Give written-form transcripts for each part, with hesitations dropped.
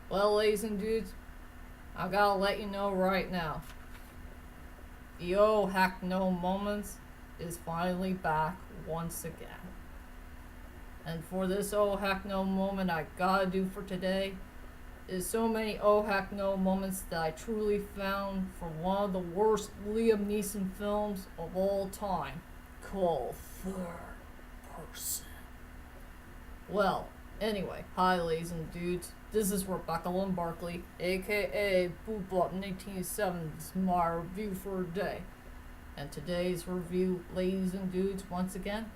Well, ladies and dudes, I gotta let you know right now. The Oh Heck No Moments is finally back once again. And for this Oh Heck No moment I gotta do for today is so many Oh Heck No moments that I truly found from one of the worst Liam Neeson films of all time, called Third Person. Well, anyway, hi ladies and dudes. This is Rebecca Lynn Barkley, aka Boobop1987's my review for today. And today's review, ladies and dudes, once again,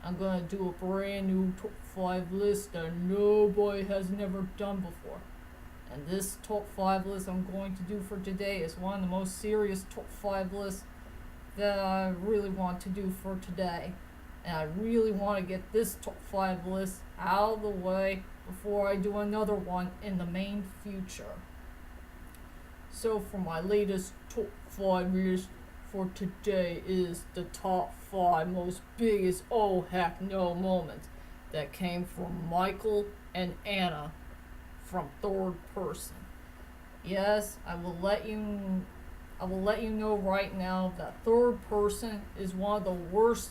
I'm gonna do a brand new top 5 list that nobody has never done before. And this top 5 list I'm going to do for today is one of the most serious top 5 lists that I really want to do for today. And I really want to get this top 5 list out of the way before I do another one in the main future. So for my latest top 5 list for today is the top 5 most biggest oh heck no moments that came from Michael and Anna from Third Person. Yes, I will let you know right now that Third Person is one of the worst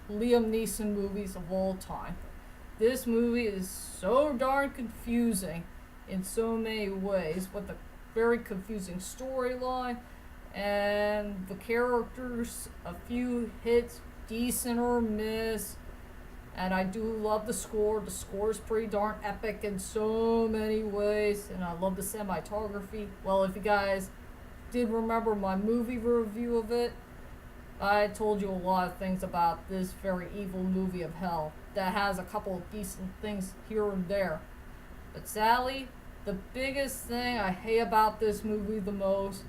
Liam Neeson movies of all time. This movie is so darn confusing in so many ways, with a very confusing storyline, and the characters, a few hits, decent or miss. And I do love the score. The score is pretty darn epic in so many ways, and I love the cinematography. Well, if you guys did remember my movie review of it, I told you a lot of things about this very evil movie of hell that has a couple of decent things here and there. But sadly, the biggest thing I hate about this movie the most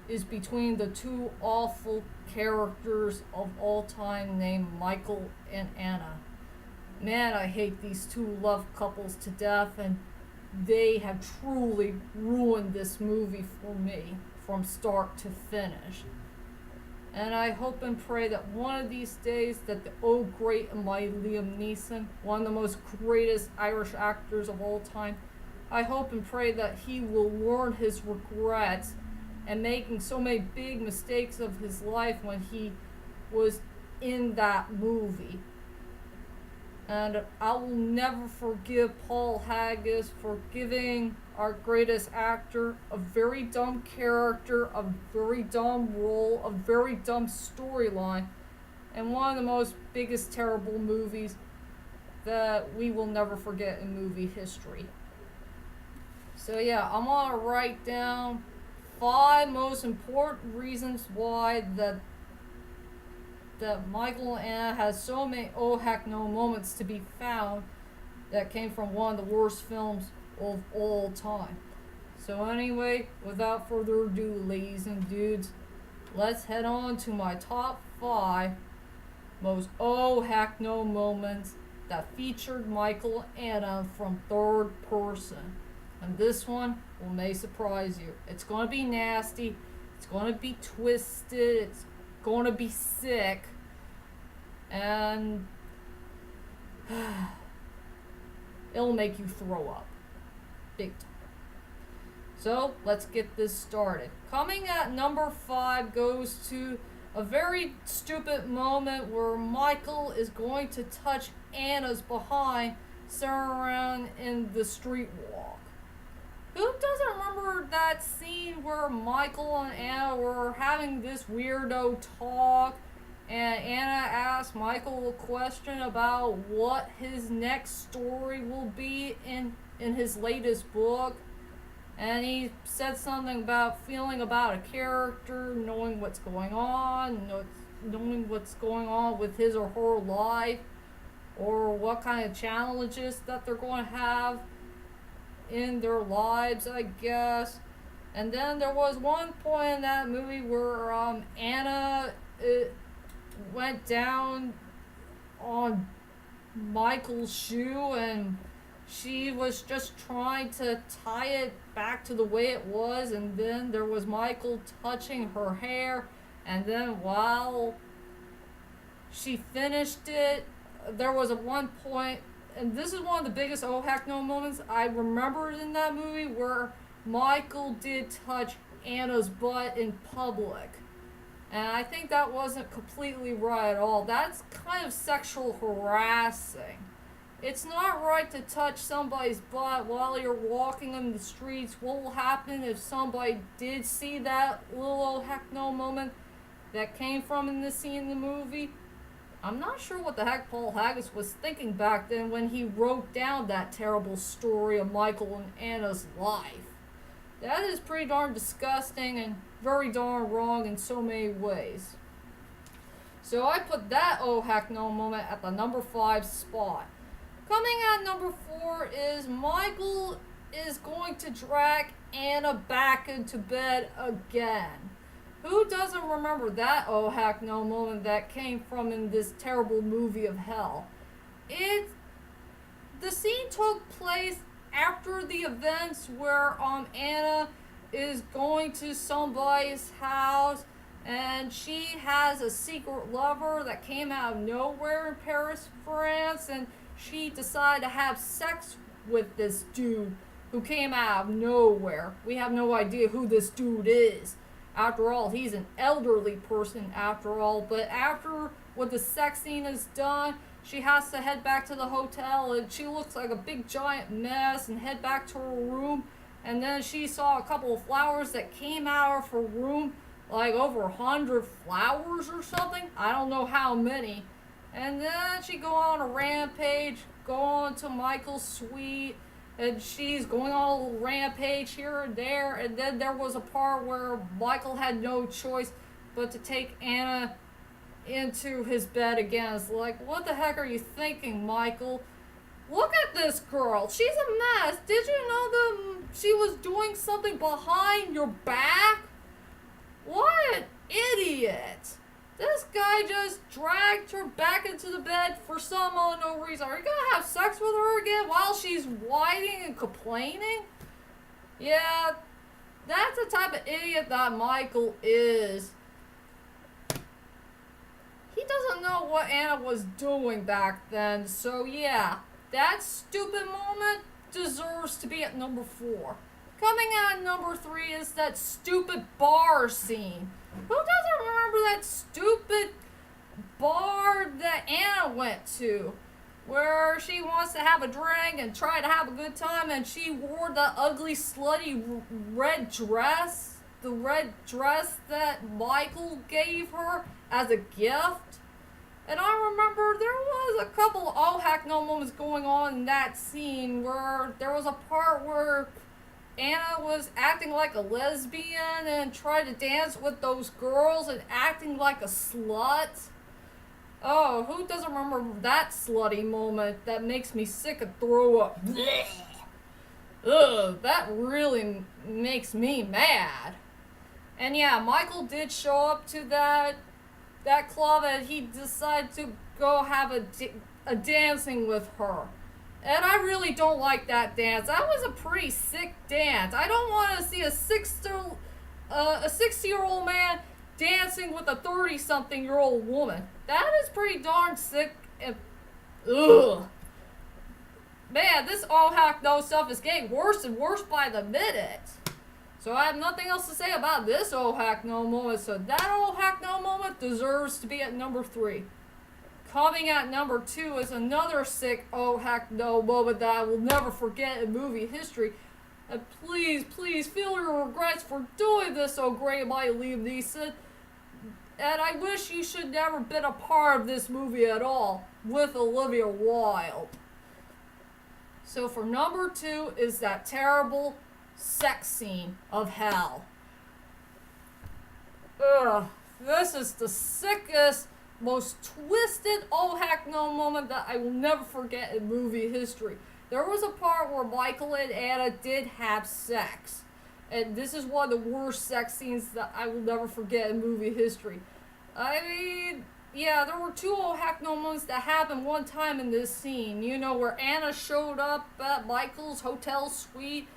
is between the two awful characters of all time named Michael and Anna. Man, I hate these two love couples to death, and they have truly ruined this movie for me from start to finish. And I hope and pray that one of these days that the oh great and mighty Liam Neeson, one of the most greatest Irish actors of all time, I hope and pray that he will learn his regrets and making so many big mistakes of his life when he was in that movie. And I will never forgive Paul Haggis for giving our greatest actor a very dumb character, a very dumb role, a very dumb storyline, and one of the most biggest terrible movies that we will never forget in movie history. So yeah, I'm gonna write down 5 most important reasons why that Michael and Anna has so many oh heck no moments to be found that came from one of the worst films of all time. So anyway, without further ado, ladies and dudes, let's head on to my top 5 most oh heck no moments that featured Michael and Anna from Third Person. And this one may surprise you. It's gonna be nasty, it's gonna be twisted, it's gonna be sick, and it'll make you throw up big time. So let's get this started. Coming at number 5 goes to a very stupid moment where Michael is going to touch Anna's behind, sitting around in the street walk. Who doesn't remember that scene where Michael and Anna were having this weirdo talk, and Anna asked Michael a question about what his next story will be in his latest book, and he said something about feeling about a character, knowing what's going on with his or her life, or what kind of challenges that they're going to have in their lives, I guess. And then there was one point in that movie where Anna went down on Michael's shoe, and she was just trying to tie it back to the way it was, and then there was Michael touching her hair, and then while she finished it, there was a one point and this is one of the biggest oh heck no moments I remember in that movie, where Michael did touch Anna's butt in public. And I think that wasn't completely right at all. That's kind of sexual harassing. It's not right to touch somebody's butt while you're walking in the streets. What will happen if somebody did see that little oh heck no moment that came from in this scene in the movie? I'm not sure what the heck Paul Haggis was thinking back then when he wrote down that terrible story of Michael and Anna's life. That is pretty darn disgusting and very darn wrong in so many ways. So I put that oh heck no moment at the number 5 spot. Coming at number 4 is Michael is going to drag Anna back into bed again. Who doesn't remember that oh heck no moment that came from in this terrible movie of hell? The scene took place after the events where Anna is going to somebody's house and she has a secret lover that came out of nowhere in Paris, France, and she decided to have sex with this dude who came out of nowhere. We have no idea who this dude is. After all, he's an elderly person after all, but after what the sex scene is done, she has to head back to the hotel, and she looks like a big giant mess, and head back to her room. And then she saw a couple of flowers that came out of her room, like over 100 flowers or something. I don't know how many. And then she go on a rampage, go on to Michael's suite, and she's going on a little rampage here and there. And then there was a part where Michael had no choice but to take Anna into his bed again. It's like, what the heck are you thinking, Michael? Look at this girl. She's a mess. Did you know that she was doing something behind your back? What an idiot. This guy just dragged her back into the bed for some unknown reason. Are you gonna have sex with her again while she's whining and complaining? Yeah, that's the type of idiot that Michael is. He doesn't know what Anna was doing back then, so yeah, that stupid moment deserves to be at number 4. Coming at number 3 is that stupid bar scene. Who doesn't remember that stupid bar that Anna went to, where she wants to have a drink and try to have a good time, and she wore the ugly, slutty red dress, the red dress that Michael gave her as a gift? And I remember there was a couple oh heck no moments going on in that scene, where there was a part where Anna was acting like a lesbian and tried to dance with those girls and acting like a slut. Oh, who doesn't remember that slutty moment that makes me sick and throw up? Blech. Ugh, that really makes me mad. And yeah, Michael did show up to that club, and he decided to go have a dancing with her. And I really don't like that dance. That was a pretty sick dance. I don't want to see a 60-year-old man dancing with a 30-something-year-old woman. That is pretty darn sick. And, ugh. Man, this oh heck no stuff is getting worse and worse by the minute. So I have nothing else to say about this oh heck no moment. So that oh heck no moment deserves to be at number 3. Coming at number 2 is another sick oh heck no moment that I will never forget in movie history. And please, please feel your regrets for doing this so great by Liam Neeson. And I wish you should never been a part of this movie at all with Olivia Wilde. So for number 2 is that terrible sex scene of hell. Ugh, this is the sickest, most twisted oh heck no moment that I will never forget in movie history. There was a part where Michael and Anna did have sex, and this is one of the worst sex scenes that I will never forget in movie history. I mean, yeah, there were 2 oh heck no moments that happened one time in this scene, you know, where Anna showed up at Michael's hotel suite.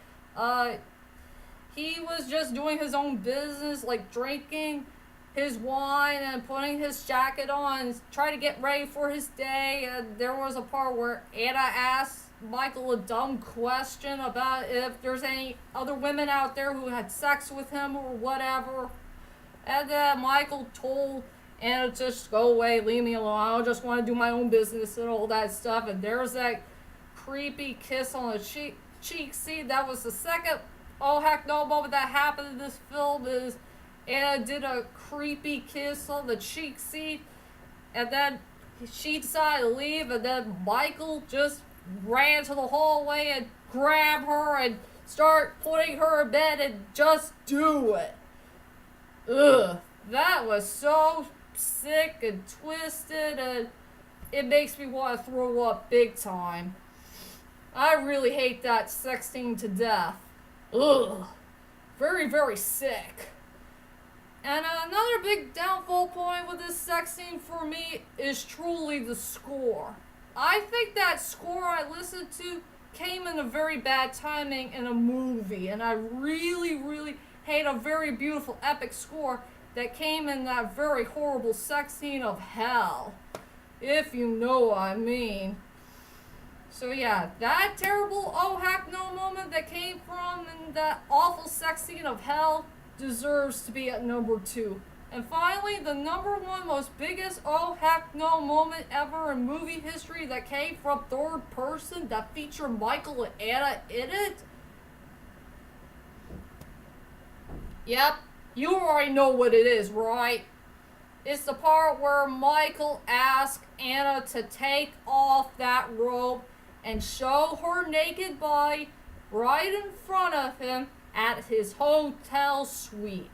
He was just doing his own business, like drinking, his wine and putting his jacket on and trying to get ready for his day. And there was a part where Anna asked Michael a dumb question about if there's any other women out there who had sex with him or whatever. And then Michael told Anna, just go away, leave me alone. I just want to do my own business and all that stuff. And there's that creepy kiss on the cheek. See, that was the second oh heck no moment that happened in this film. Is Anna did a creepy kiss on the cheek seat, and then she decided to leave, and then Michael just ran to the hallway and grabbed her and start putting her in bed and just do it. Ugh, that was so sick and twisted, and it makes me want to throw up big time. I really hate that sex scene to death. Ugh, very, very sick. And another big downfall point with this sex scene for me is truly the score. I think that score I listened to came in a very bad timing in a movie, and I really, really hate a very beautiful epic score that came in that very horrible sex scene of hell, if you know what I mean. So yeah, that terrible oh heck no moment that came from in that awful sex scene of hell deserves to be at number 2. And finally, the number 1 most biggest oh heck no moment ever in movie history that came from third person that featured Michael and Anna in it. Yep, you already know what it is, right? It's the part where Michael asks Anna to take off that robe and show her naked body right in front of him at his hotel suite.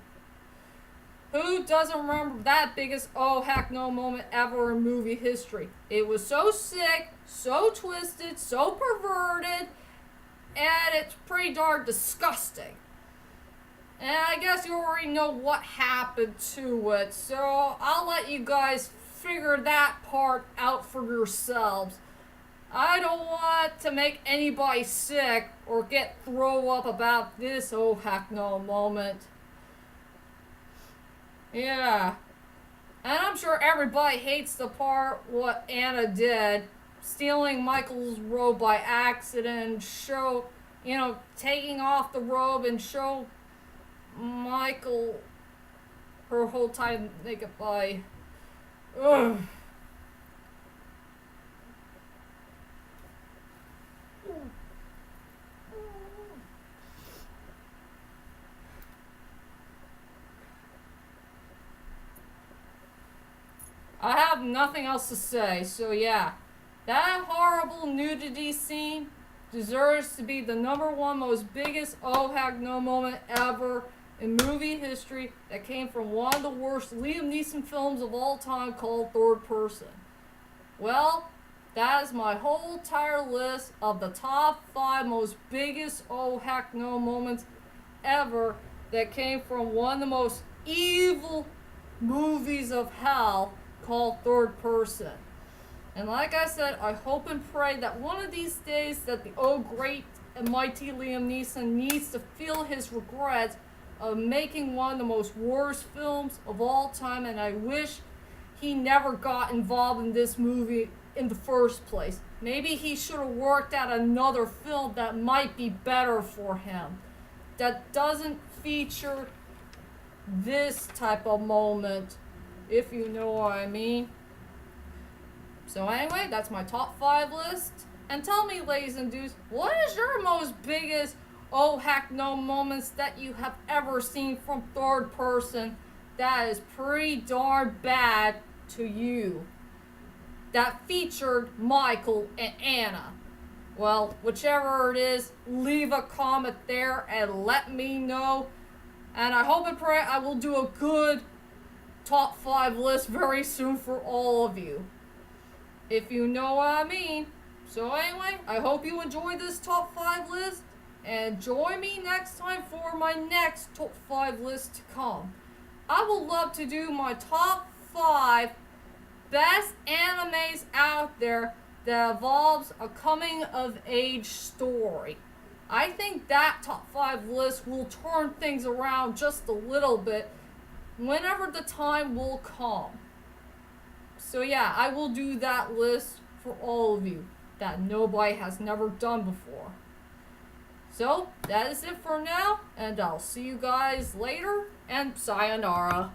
Who doesn't remember that biggest oh heck no moment ever in movie history? It was so sick, so twisted, so perverted, and it's pretty darn disgusting. And I guess you already know what happened to it, so I'll let you guys figure that part out for yourselves. I don't want to make anybody sick or get throw up about this oh heck no moment. Yeah. And I'm sure everybody hates the part what Anna did, stealing Michael's robe by accident, taking off the robe and show Michael her whole time naked body. Ugh. I have nothing else to say, so yeah. That horrible nudity scene deserves to be the number 1 most biggest oh heck no moment ever in movie history that came from one of the worst Liam Neeson films of all time called Third Person. Well, that is my whole entire list of the top 5 most biggest oh heck no moments ever that came from one of the most evil movies of hell called Third Person. And like I said, I hope and pray that one of these days that the oh great and mighty Liam Neeson needs to feel his regrets of making one of the most worst films of all time, and I wish he never got involved in this movie in the first place. Maybe he should have worked at another film that might be better for him, that doesn't feature this type of moment, if you know what I mean. So anyway, that's my top 5 list. And tell me, ladies and dudes, what is your most biggest oh heck no moments that you have ever seen from Third Person that is pretty darn bad to you, that featured Michael and Anna? Well, whichever it is, leave a comment there and let me know. And I hope and pray I will do a good top 5 list very soon for all of you, if you know what I mean. So anyway, I hope you enjoyed this top 5 list, and join me next time for my next top 5 list to come. I would love to do my top 5 best animes out there that involves a coming of age story. I think that top 5 list will turn things around just a little bit whenever the time will come. So yeah, I will do that list for all of you that nobody has never done before. So, that is it for now, and I'll see you guys later, and sayonara.